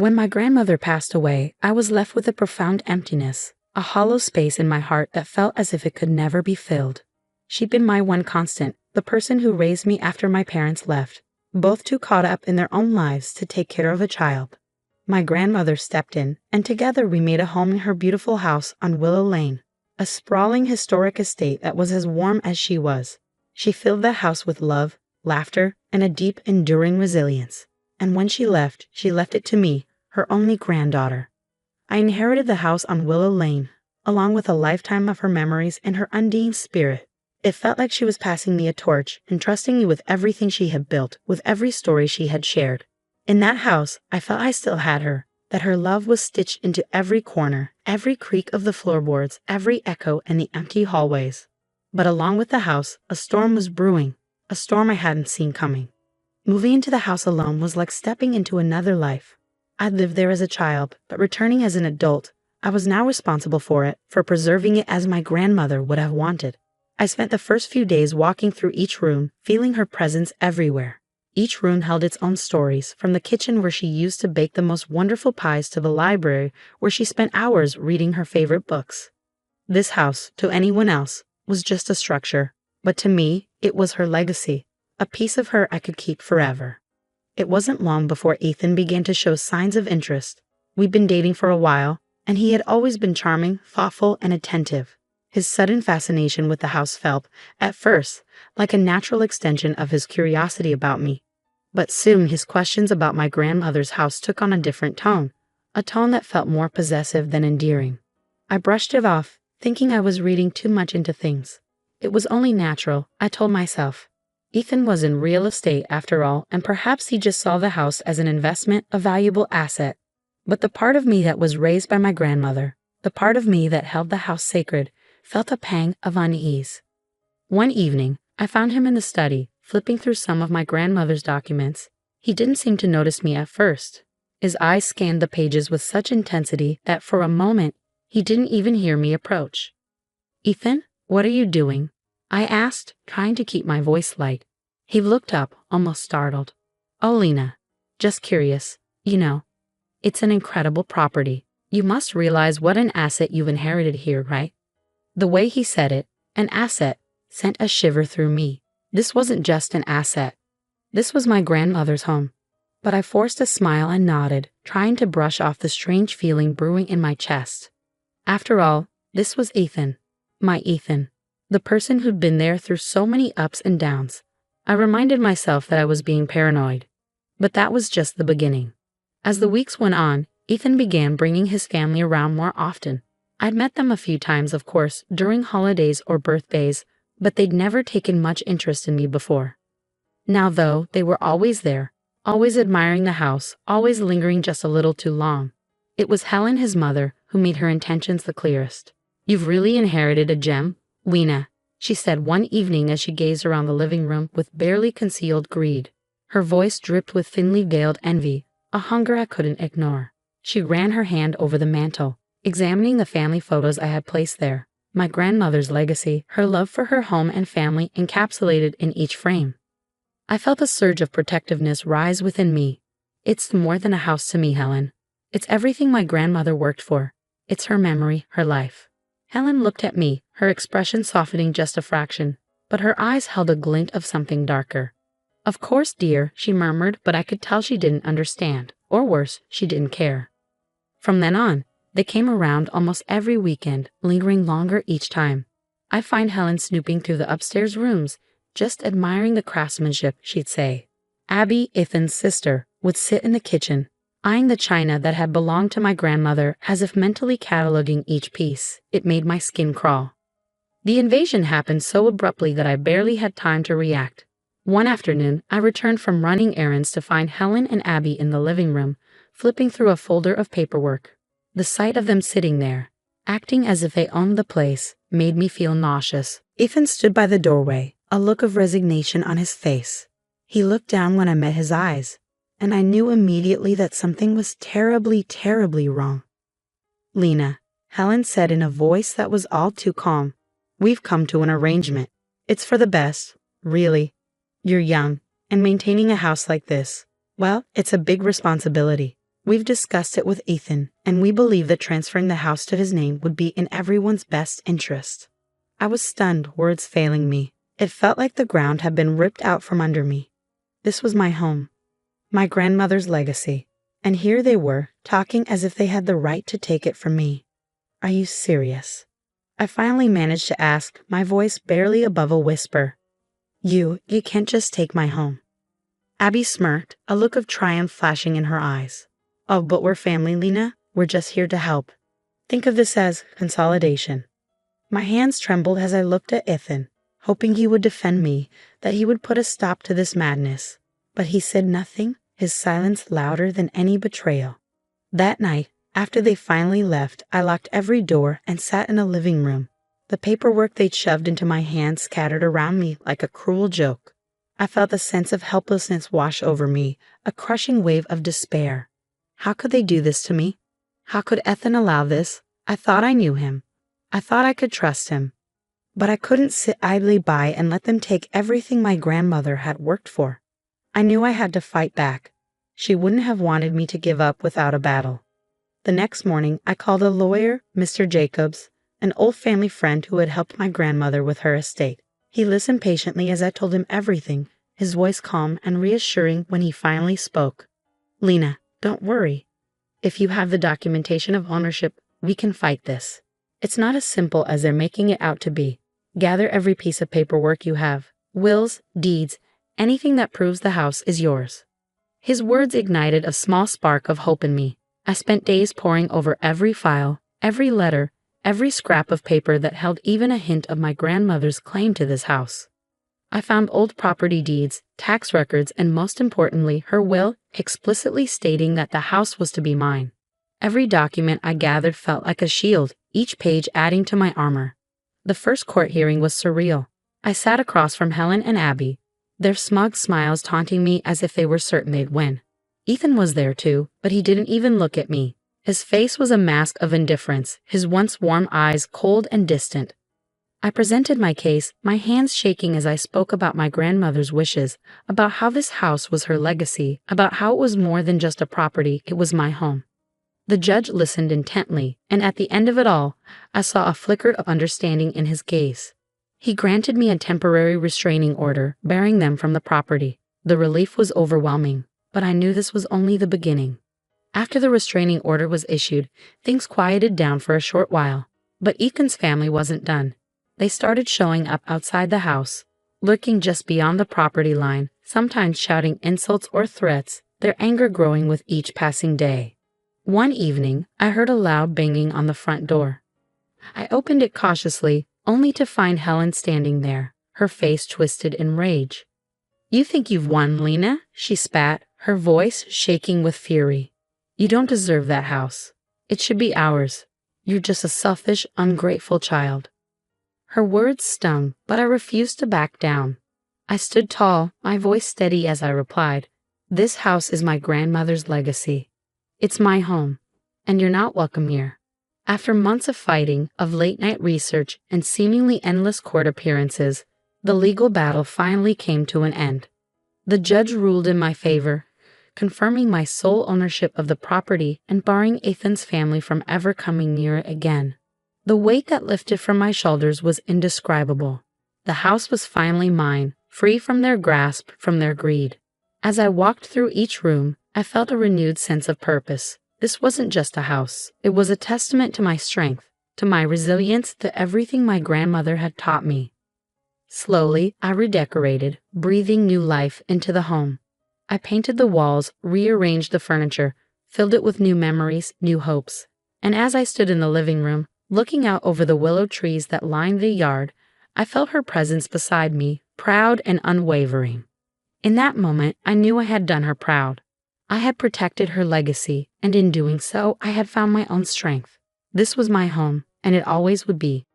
When my grandmother passed away, I was left with a profound emptiness, a hollow space in my heart that felt as if it could never be filled. She'd been my one constant, the person who raised me after my parents left, both too caught up in their own lives to take care of a child. My grandmother stepped in, and together we made a home in her beautiful house on Willow Lane, a sprawling historic estate that was as warm as she was. She filled the house with love, laughter, and a deep, enduring resilience. And when she left it to me, her only granddaughter. I inherited the house on Willow Lane, along with a lifetime of her memories and her undying spirit. It felt like she was passing me a torch, entrusting me with everything she had built, with every story she had shared. In that house, I felt I still had her, that her love was stitched into every corner, every creak of the floorboards, every echo in the empty hallways. But along with the house, a storm was brewing, a storm I hadn't seen coming. Moving into the house alone was like stepping into another life. I'd lived there as a child, but returning as an adult, I was now responsible for it, for preserving it as my grandmother would have wanted. I spent the first few days walking through each room, feeling her presence everywhere. Each room held its own stories, from the kitchen where she used to bake the most wonderful pies to the library where she spent hours reading her favorite books. This house, to anyone else, was just a structure, but to me, it was her legacy, a piece of her I could keep forever. It wasn't long before Ethan began to show signs of interest. We'd been dating for a while, and he had always been charming, thoughtful, and attentive. His sudden fascination with the house felt, at first, like a natural extension of his curiosity about me. But soon his questions about my grandmother's house took on a different tone, a tone that felt more possessive than endearing. I brushed it off, thinking I was reading too much into things. It was only natural, I told myself. Ethan was in real estate after all, and perhaps he just saw the house as an investment, a valuable asset. But the part of me that was raised by my grandmother, the part of me that held the house sacred, felt a pang of unease. One evening, I found him in the study, flipping through some of my grandmother's documents. He didn't seem to notice me at first. His eyes scanned the pages with such intensity that for a moment, he didn't even hear me approach. "Ethan, what are you doing?" I asked, trying to keep my voice light. He looked up, almost startled. "Oh, Lena, just curious. You know, it's an incredible property. You must realize what an asset you've inherited here, right?" The way he said it, an asset, sent a shiver through me. This wasn't just an asset. This was my grandmother's home. But I forced a smile and nodded, trying to brush off the strange feeling brewing in my chest. After all, this was Ethan. My Ethan. The person who'd been there through so many ups and downs. I reminded myself that I was being paranoid. But that was just the beginning. As the weeks went on, Ethan began bringing his family around more often. I'd met them a few times, of course, during holidays or birthdays, but they'd never taken much interest in me before. Now, though, they were always there, always admiring the house, always lingering just a little too long. It was Helen, his mother, who made her intentions the clearest. "You've really inherited a gem, Lena," she said one evening as she gazed around the living room with barely concealed greed. Her voice dripped with thinly veiled envy, a hunger I couldn't ignore. She ran her hand over the mantel, examining the family photos I had placed there. My grandmother's legacy, her love for her home and family encapsulated in each frame. I felt a surge of protectiveness rise within me. "It's more than a house to me, Helen. It's everything my grandmother worked for. It's her memory, her life." Helen looked at me, her expression softening just a fraction, but her eyes held a glint of something darker. "Of course, dear," she murmured, but I could tell she didn't understand, or worse, she didn't care. From then on, they came around almost every weekend, lingering longer each time. I find Helen snooping through the upstairs rooms, just admiring the craftsmanship, she'd say. Abby, Ethan's sister, would sit in the kitchen, eyeing the china that had belonged to my grandmother as if mentally cataloging each piece. It made my skin crawl. The invasion happened so abruptly that I barely had time to react. One afternoon, I returned from running errands to find Helen and Abby in the living room, flipping through a folder of paperwork. The sight of them sitting there, acting as if they owned the place, made me feel nauseous. Ethan stood by the doorway, a look of resignation on his face. He looked down when I met his eyes, and I knew immediately that something was terribly, terribly wrong. "Lena," Helen said in a voice that was all too calm, "we've come to an arrangement. It's for the best, really. You're young, and maintaining a house like this, well, it's a big responsibility. We've discussed it with Ethan, and we believe that transferring the house to his name would be in everyone's best interest. I was stunned, words failing me. It felt like the ground had been ripped out from under me. This was my home, my grandmother's legacy, and here they were, talking as if they had the right to take it from me. Are you serious? I finally managed to ask, my voice barely above a whisper. You can't just take my home. Abby smirked, a look of triumph flashing in her eyes. Oh, but we're family, Lena. We're just here to help. Think of this as consolidation. My hands trembled as I looked at Ethan, hoping he would defend me, that he would put a stop to this madness. But he said nothing, his silence louder than any betrayal. That night, after they finally left, I locked every door and sat in a living room. The paperwork they'd shoved into my hands scattered around me like a cruel joke. I felt a sense of helplessness wash over me, a crushing wave of despair. How could they do this to me? How could Ethan allow this? I thought I knew him. I thought I could trust him. But I couldn't sit idly by and let them take everything my grandmother had worked for. I knew I had to fight back. She wouldn't have wanted me to give up without a battle. The next morning, I called a lawyer, Mr. Jacobs, an old family friend who had helped my grandmother with her estate. He listened patiently as I told him everything, his voice calm and reassuring when he finally spoke. Lena, don't worry. If you have the documentation of ownership, we can fight this. It's not as simple as they're making it out to be. Gather every piece of paperwork you have, wills, deeds, anything that proves the house is yours. His words ignited a small spark of hope in me. I spent days poring over every file, every letter, every scrap of paper that held even a hint of my grandmother's claim to this house. I found old property deeds, tax records, and most importantly, her will, explicitly stating that the house was to be mine. Every document I gathered felt like a shield, each page adding to my armor. The first court hearing was surreal. I sat across from Helen and Abby, their smug smiles taunting me as if they were certain they'd win. Ethan was there too, but he didn't even look at me. His face was a mask of indifference, his once warm eyes cold and distant. I presented my case, my hands shaking as I spoke about my grandmother's wishes, about how this house was her legacy, about how it was more than just a property, it was my home. The judge listened intently, and at the end of it all, I saw a flicker of understanding in his gaze. He granted me a temporary restraining order, barring them from the property. The relief was overwhelming, but I knew this was only the beginning. After the restraining order was issued, things quieted down for a short while, but Ethan's family wasn't done. They started showing up outside the house, lurking just beyond the property line, sometimes shouting insults or threats, their anger growing with each passing day. One evening, I heard a loud banging on the front door. I opened it cautiously, only to find Helen standing there, her face twisted in rage. You think you've won, Lena? She spat, her voice shaking with fury. You don't deserve that house. It should be ours. You're just a selfish, ungrateful child. Her words stung, but I refused to back down. I stood tall, my voice steady as I replied, This house is my grandmother's legacy. It's my home, and you're not welcome here. After months of fighting, of late-night research, and seemingly endless court appearances, the legal battle finally came to an end. The judge ruled in my favor, confirming my sole ownership of the property and barring Ethan's family from ever coming near it again. The weight that lifted from my shoulders was indescribable. The house was finally mine, free from their grasp, from their greed. As I walked through each room, I felt a renewed sense of purpose. This wasn't just a house. It was a testament to my strength, to my resilience, to everything my grandmother had taught me. Slowly, I redecorated, breathing new life into the home. I painted the walls, rearranged the furniture, filled it with new memories, new hopes. And as I stood in the living room, looking out over the willow trees that lined the yard, I felt her presence beside me, proud and unwavering. In that moment, I knew I had done her proud. I had protected her legacy, and in doing so, I had found my own strength. This was my home, and it always would be.